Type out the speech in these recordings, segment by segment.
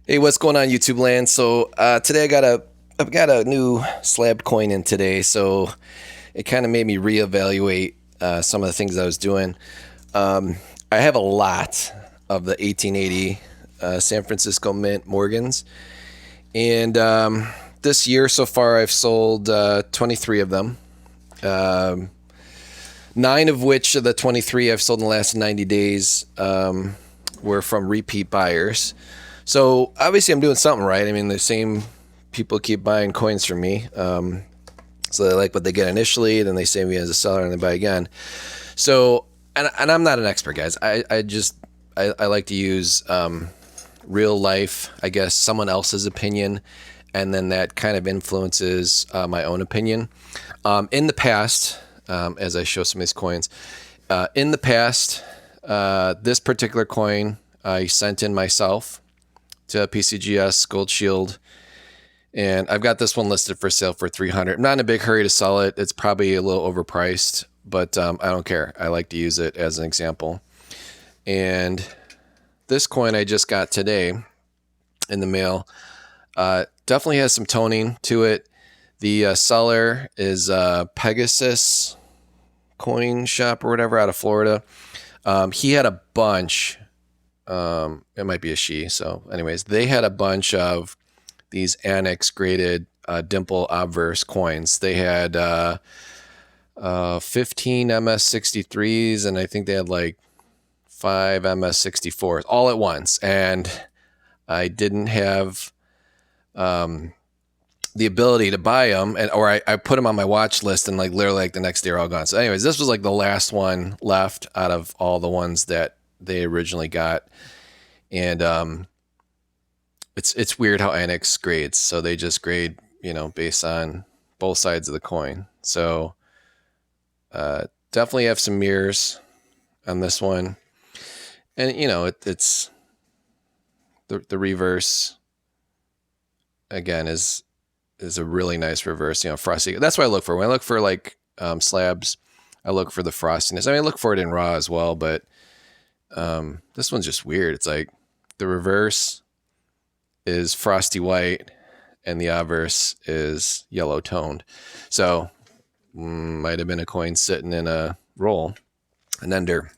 Hey, what's going on, YouTube land? So today I've got a new slab coin in today, so it kind of made me reevaluate some of the things I was doing. Um, I have a lot of the 1880 San Francisco Mint Morgans, and this year so far I've sold 23 of them. Um, Nine of which of the 23 I've sold in the last 90 days were from repeat buyers. So obviously I'm doing something right. I mean, the same people keep buying coins from me. So they like what they get initially, then they save me as a seller and they buy again. So, and I'm not an expert, guys. I like to use real life, I guess, someone else's opinion, and then that kind of influences my own opinion. In the past, as I show some of these coins, in the past, this particular coin I sent in myself to PCGS Gold Shield, and I've got this one listed for sale for 300. I'm not in a big hurry to sell it. It's probably a little overpriced, but I don't care. I like to use it as an example. And this coin I just got today in the mail definitely has some toning to it. The seller is Pegasus Coin Shop or whatever out of Florida. He had a bunch. It might be a she. So, anyways, they had a bunch of these annex graded dimple obverse coins. They had 15 MS63s, and I think they had like 5 MS64s all at once. And I didn't have the ability to buy them, or I put them on my watch list, and like literally like the next day are all gone. So, anyways, this was like the last one left out of all the ones that they originally got. And it's weird how annex grades. So they just grade, based on both sides of the coin. So definitely have some mirrors on this one, and it's the reverse again is a really nice reverse. Frosty. That's what I look for when I look for like slabs. I look for the frostiness. I mean, I look for it in raw as well, but this one's just weird. It's like the reverse is frosty white and the obverse is yellow toned. So might have been a coin sitting in a roll, an ender.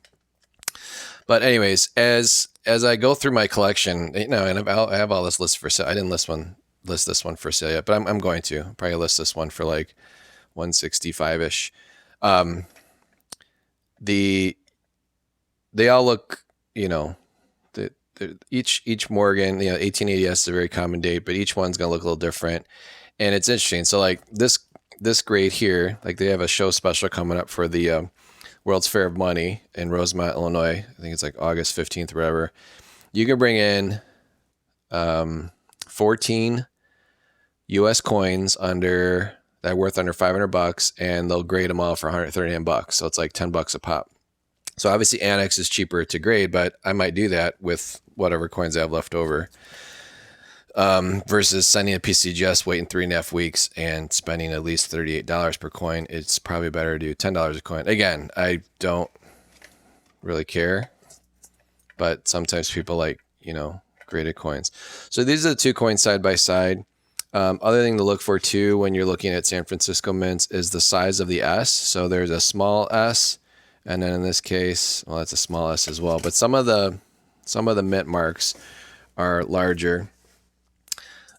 But anyways, as I go through my collection, and I have all this list for sale. I didn't list this one for sale yet, but I'm going to probably list this one for like 165 ish. They all look, each Morgan, 1880S is a very common date, but each one's gonna look a little different, and it's interesting. So like this grade here, like they have a show special coming up for the World's Fair of Money in Rosemont, Illinois. I think it's like August 15th or whatever. You can bring in 14 U.S. coins that are worth under $500, and they'll grade them all for $139. So it's like $10 a pop. So obviously annex is cheaper to grade, but I might do that with whatever coins I have left over, versus sending a PCGS, waiting 3.5 weeks and spending at least $38 per coin. It's probably better to do $10 a coin. Again, I don't really care, but sometimes people like, graded coins. So these are the two coins side by side. Other thing to look for too when you're looking at San Francisco mints is the size of the S. So there's a small S, and then in this case, well, it's a small S as well. But some of the mint marks are larger.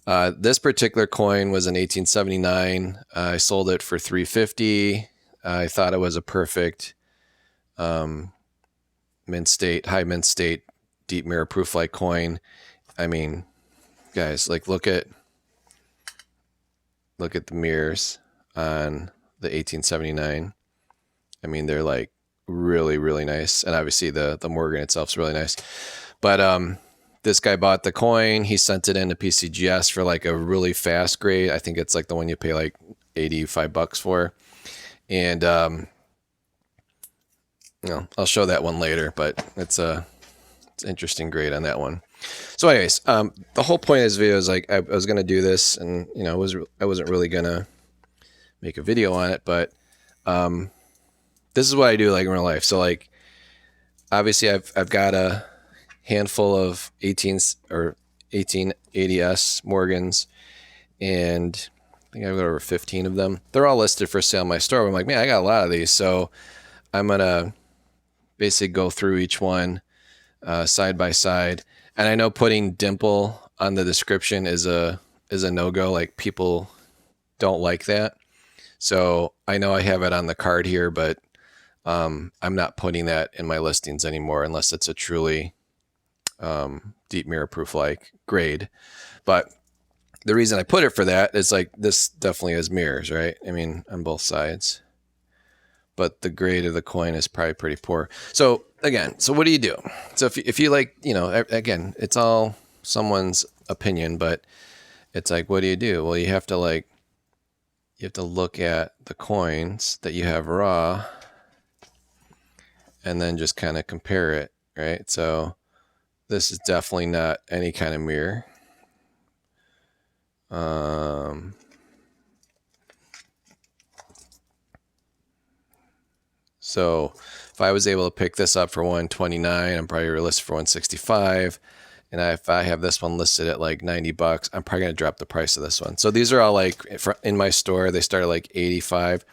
This particular coin was in 1879. I sold it for $350. I thought it was a perfect high mint state, deep mirror proof like coin. I mean, guys, like look at the mirrors on the 1879. I mean, they're like really, really nice. And obviously the Morgan itself is really nice. But this guy bought the coin. He sent it into PCGS for like a really fast grade. I think it's like the one you pay like $85 for. And I'll show that one later, but it's an interesting grade on that one. So anyways, the whole point of this video is like I was going to do this, and I wasn't really going to make a video on it, but this is what I do like in real life. So like obviously I've got a handful of 18s or 1880S Morgans, and I think I've got over 15 of them. They're all listed for sale in my store. I'm like, man, I got a lot of these, so I'm gonna basically go through each one side by side. And I know putting dimple on the description is a no-go. Like, people don't like that. So I know I have it on the card here, but I'm not putting that in my listings anymore unless it's a truly deep mirror proof like grade. But the reason I put it for that is, like, this definitely has mirrors, right? I mean, on both sides. But the grade of the coin is probably pretty poor. So again, so what do you do? So if you like, you know, again, it's all someone's opinion, but it's like, what do you do? Well, you have to look at the coins that you have raw and then just kind of compare it, right? So this is definitely not any kind of mirror. So if I was able to pick this up for 129, I'm probably going to list for 165. And if I have this one listed at like 90 bucks, I'm probably going to drop the price of this one. So these are all like, in my store, they start at like 85.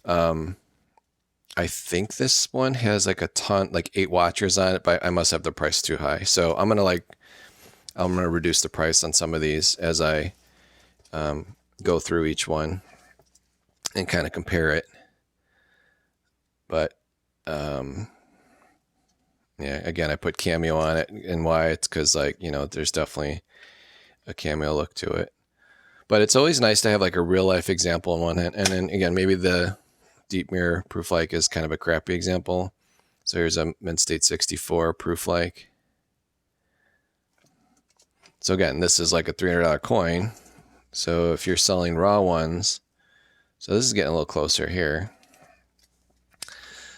I think this one has like a ton, like 8 watchers on it, but I must have the price too high. So I'm going to reduce the price on some of these as I go through each one and kind of compare it. But yeah, again, I put cameo on it, and why? It's because, like, you know, there's definitely a cameo look to it. But it's always nice to have like a real life example in one hand, and then again, maybe the deep mirror proof like is kind of a crappy example. So here's a Mint State 64 proof like. So again, this is like a $300 coin. So if you're selling raw ones, so this is getting a little closer here.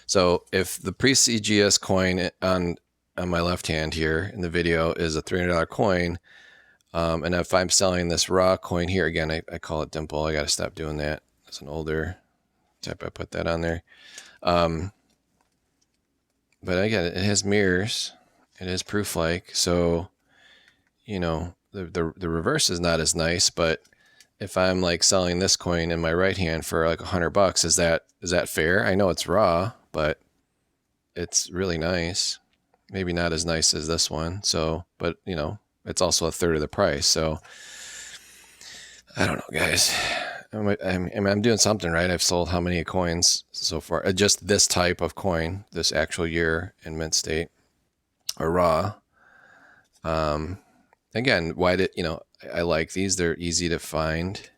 So if the pre-CGS coin on my left hand here in the video is a $300 coin, and if I'm selling this raw coin here, again, I call it dimple. I got to stop doing that. It's an older type. I put that on there. But again, it has mirrors. It is proof-like. So, you know, the reverse is not as nice, but if I'm like selling this coin in my right hand for like $100, is that fair? I know it's raw, but it's really nice. Maybe not as nice as this one. So, but you know, it's also a third of the price. So I don't know, guys. I'm doing something right. I've sold how many coins so far? Just this type of coin, this actual year in Mint State or raw. Again, why did, you know, I like these. They're easy to find.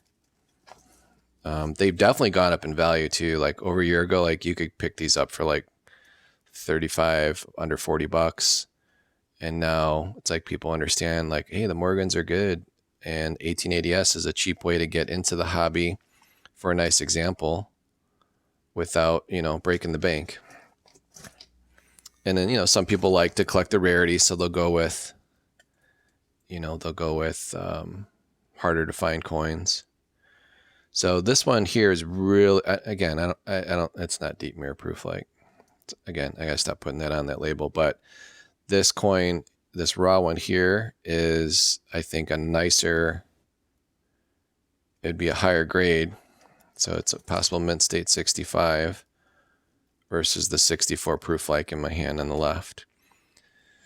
They've definitely gone up in value too. Like over a year ago, like you could pick these up for like 35, under 40 bucks. And now it's like people understand, like, hey, the Morgans are good. And 1880S is a cheap way to get into the hobby for a nice example without, you know, breaking the bank. And then, you know, some people like to collect the rarity, so they'll go with, you know, harder to find coins. So this one here is really, again, I don't, it's not deep mirror proof. Like, again, I gotta stop putting that on that label. But this coin, this raw one here is, I think, a nicer, it'd be a higher grade. So it's a possible Mint State 65 versus the 64 proof like in my hand on the left.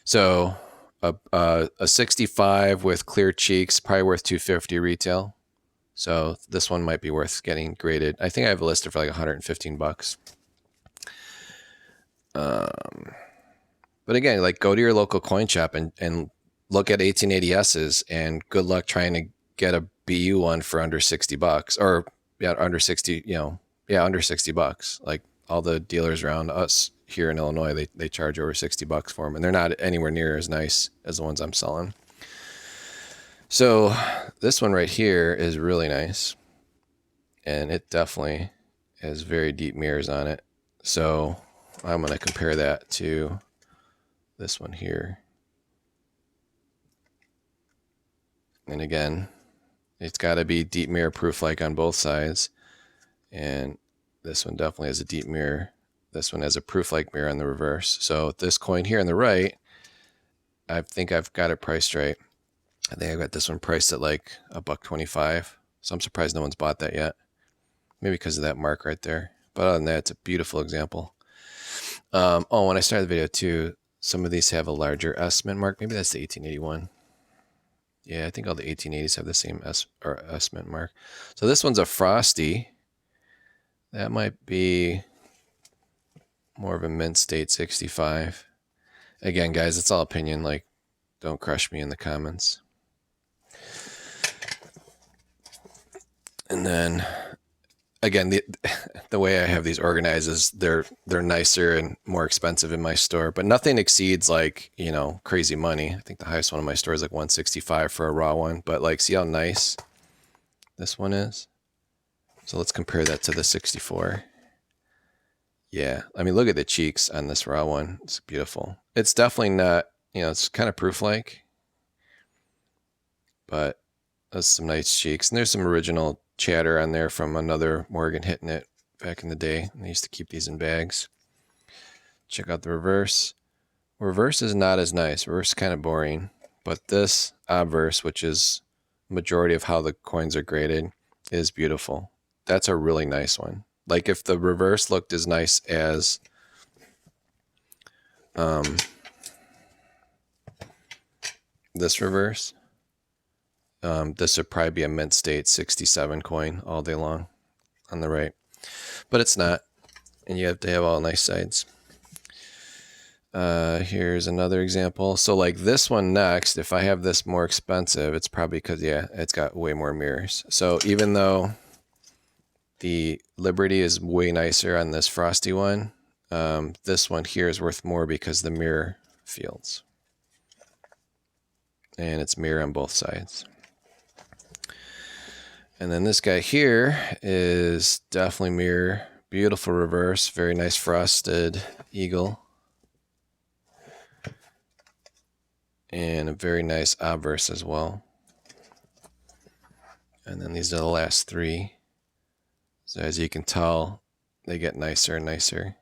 So a 65 with clear cheeks, probably worth $250 retail. So this one might be worth getting graded. I think I have a listed for like 115 bucks. But again, like, go to your local coin shop and look at 1880Ss, and good luck trying to get a BU one for under 60 bucks, or under 60, under 60 bucks. Like, all the dealers around us here in Illinois, they charge over 60 bucks for them, and they're not anywhere near as nice as the ones I'm selling. So this one right here is really nice, and it definitely has very deep mirrors on it. So I'm going to compare that to this one here. And again, it's got to be deep mirror proof like on both sides. And this one definitely has a deep mirror. This one has a proof like mirror on the reverse. So this coin here on the right, I think I've got it priced right. I think I got this one priced at like $1.25. So I'm surprised no one's bought that yet. Maybe because of that mark right there. But other than that, it's a beautiful example. Oh, when I started the video too, some of these have a larger S mint mark. Maybe that's the 1881. Yeah, I think all the 1880s have the same S mint mark. So this one's a Frosty. That might be more of a mint state 65. Again, guys, it's all opinion. Like, don't crush me in the comments. And then, again, the way I have these organized is they're nicer and more expensive in my store, but nothing exceeds like, you know, crazy money. I think the highest one in my store is like 165 for a raw one, but like, see how nice this one is? So let's compare that to the 64. Yeah, I mean, look at the cheeks on this raw one. It's beautiful. It's definitely not, you know, it's kind of proof-like, but that's some nice cheeks. And there's some original chatter on there from another Morgan hitting it back in the day. They used to keep these in bags. Check out the reverse. Reverse is not as nice. Reverse is kind of boring, but this obverse, which is majority of how the coins are graded, is beautiful. That's a really nice one. Like if the reverse looked as nice as this reverse, this would probably be a mint state 67 coin all day long on the right, but it's not, and you have to have all nice sides. Here's another example. So like this one next, if I have this more expensive, it's probably because, yeah, it's got way more mirrors. So even though the Liberty is way nicer on this Frosty one, this one here is worth more because the mirror fields. And it's mirror on both sides. And then this guy here is definitely mirror. Beautiful reverse, very nice frosted eagle. And a very nice obverse as well. And then these are the last three. So as you can tell, they get nicer and nicer.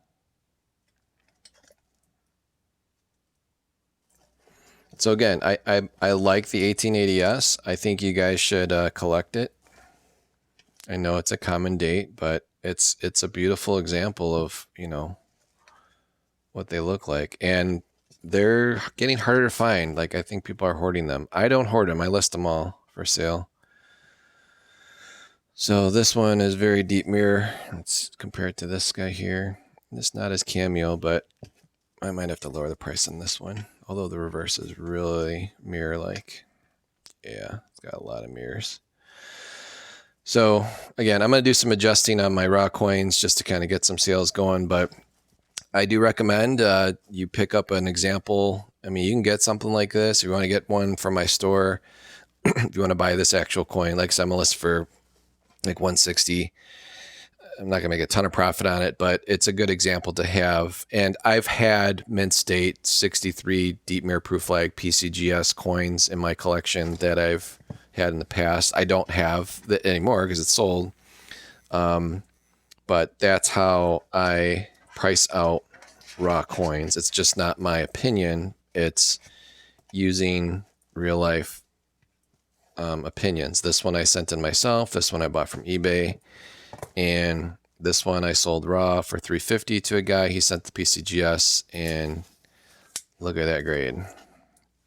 So again, I like the 1880S. I think you guys should collect it. I know it's a common date, but it's a beautiful example of, you know, what they look like. And they're getting harder to find. Like, I think people are hoarding them. I don't hoard them. I list them all for sale. So this one is very deep mirror. Let's compare it to this guy here. It's not as cameo, but I might have to lower the price on this one. Although the reverse is really mirror-like. Yeah, it's got a lot of mirrors. So again, I'm going to do some adjusting on my raw coins just to kind of get some sales going, but I do recommend you pick up an example. I mean, you can get something like this. If you want to get one from my store, if you want to buy this actual coin, like I'm gonna list for like 160. I'm not gonna make a ton of profit on it, but it's a good example to have. And I've had mint state 63 deep mirror proof flag PCGS coins in my collection that I've had in the past. I don't have that anymore because it's sold. But that's how I price out raw coins. It's just not my opinion. It's using real life opinions. This one I sent in myself. This one I bought from eBay. And this one I sold raw for $350 to a guy. He sent the PCGS, and look at that grade.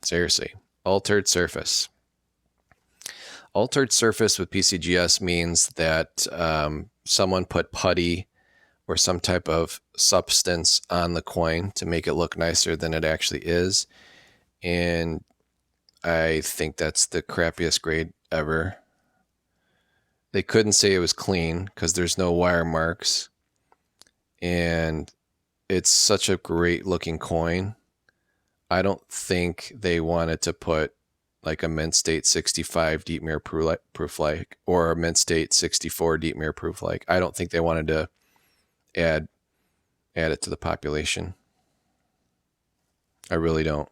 Seriously. Altered surface. Altered surface with PCGS means that someone put putty or some type of substance on the coin to make it look nicer than it actually is. And I think that's the crappiest grade ever. They couldn't say it was clean because there's no wire marks. And it's such a great looking coin. I don't think they wanted to put like a mint state 65 deep mirror proof like or a mint state 64 deep mirror proof like. I don't think they wanted to add it to the population. I really don't.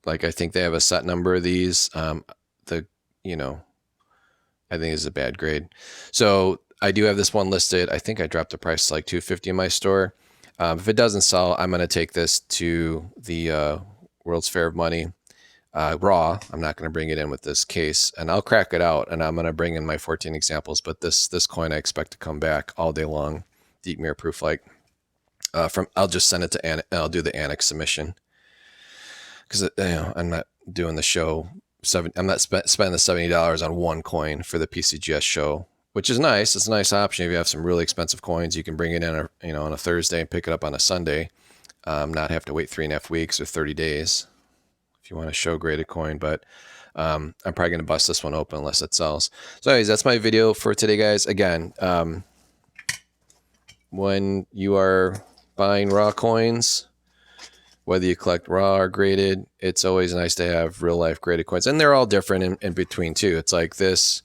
Like, I think they have a set number of these. I think it's a bad grade. So I do have this one listed. I think I dropped the price to like $250 in my store. If it doesn't sell, I'm going to take this to the World's Fair of Money. raw. I'm not going to bring it in with this case, and I'll crack it out, and I'm going to bring in my 14 examples. But this coin I expect to come back all day long, deep mirror proof like. I'll just send it to I'll do the annex submission because I'm not doing the show. I'm not spending the $70 on one coin for the PCGS show, which is nice. It's a nice option if you have some really expensive coins. You can bring it in, on a Thursday and pick it up on a Sunday, not have to wait 3.5 weeks or 30 days if you want a show graded coin. But I'm probably going to bust this one open unless it sells. So anyways, that's my video for today, guys. Again, when you are buying raw coins, whether you collect raw or graded, it's always nice to have real life graded coins. And they're all different in between too. It's like this,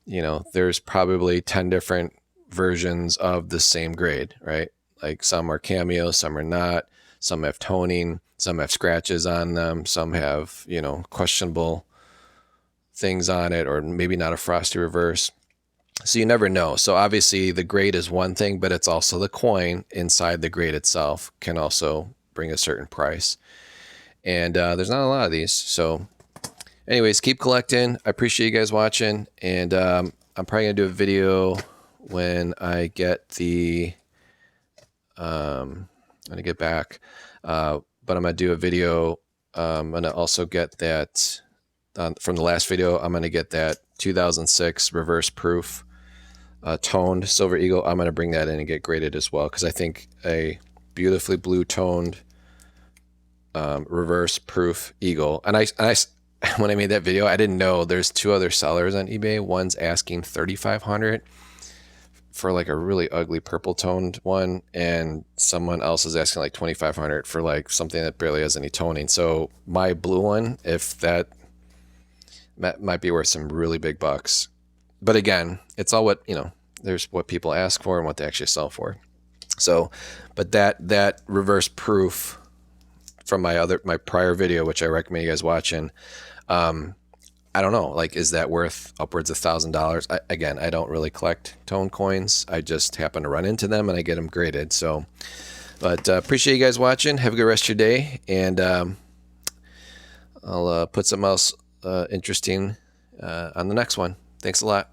there's probably 10 different versions of the same grade, right? Like some are cameo, some are not, some have toning, some have scratches on them, some have, questionable things on it, or maybe not a frosty reverse. So you never know. So obviously the grade is one thing, but it's also the coin inside the grade itself can also bring a certain price. And there's not a lot of these. So anyways, keep collecting. I appreciate you guys watching. And I'm probably going to do a video when I get the, when I get back. But I'm going to do a video. I'm going to also get that from the last video. I'm going to get that 2006 reverse proof toned Silver Eagle. I'm going to bring that in and get graded as well, because I think a beautifully blue toned reverse proof eagle. And I when I made that video, I didn't know there's two other sellers on eBay. One's asking $3,500 for like a really ugly purple toned one, and someone else is asking like $2,500 for like something that barely has any toning. So my blue one, if that might be worth some really big bucks. But again, it's all what, there's what people ask for and what they actually sell for. So, but that reverse proof from my prior video, which I recommend you guys watching, I don't know, like, is that worth upwards of $1,000? Again, I don't really collect tone coins. I just happen to run into them and I get them graded. So, but appreciate you guys watching. Have a good rest of your day. And I'll put something else interesting on the next one. Thanks a lot.